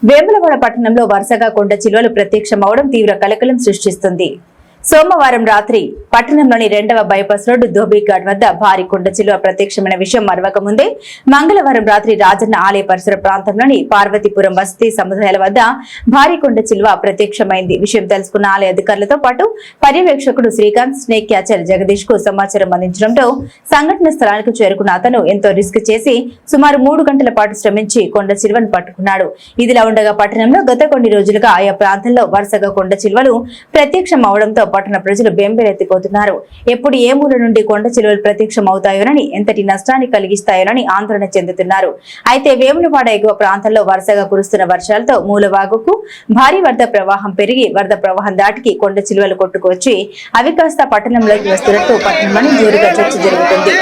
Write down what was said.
వేములవాడ పట్టణంలో వరుసగా కొండ చిలువలు ప్రత్యక్షమవడం తీవ్ర కలకలం సృష్టిస్తుంది. సోమవారం రాత్రి పట్టణంలోని 2వ బైపాస్ రోడ్డు ధోబీఘాట్ వద్ద భారీ కొండ చిలువ ప్రత్యక్షమైన విషయం మరవక ముందే మంగళవారం రాత్రి రాజన్న ఆలయ పరిసర ప్రాంతంలోని పార్వతీపురం వసతి సముదాయాల వద్ద భారీ కొండ చిలువ ప్రత్యక్షమైంది. విషయం తెలుసుకున్న ఆలయ అధికారులతో పాటు పర్యవేక్షకుడు శ్రీకాంత్, స్నేక్ క్యాచర్ జగదీష్ కు సమాచారం అందించడంతో సంఘటన స్థలానికి చేరుకున్న అతను ఎంతో రిస్క్ చేసి సుమారు 3 గంటల పాటు శ్రమించి కొండ చిలువను పట్టుకున్నాడు. ఇదిలా ఉండగా పట్టణంలో గత కొన్ని రోజులుగా ఆయా ప్రాంతాల్లో వరుసగా కొండ చిలువలు ప్రత్యక్షం అవడంతో పట్టణ ప్రజలు బెంబేలెత్తిపోతున్నారు. ఎప్పుడు ఏ మూల నుండి కొండ చిలువలు ప్రత్యక్షం అవుతాయోనని, ఎంతటి నష్టాన్ని కలిగిస్తాయోనని ఆందోళన చెందుతున్నారు. అయితే వేములవాడ ఎగువ ప్రాంతాల్లో వరుసగా కురుస్తున్న వర్షాలతో మూలవాగుకు భారీ వరద ప్రవాహం పెరిగి వరద ప్రవాహం దాటికి కొండ చిలువలు కొట్టుకొచ్చి అవి కాస్త పట్టణంలోకి వస్తున్నట్టు పట్టణంలోని జోరుగా చర్చ జరుగుతుంది.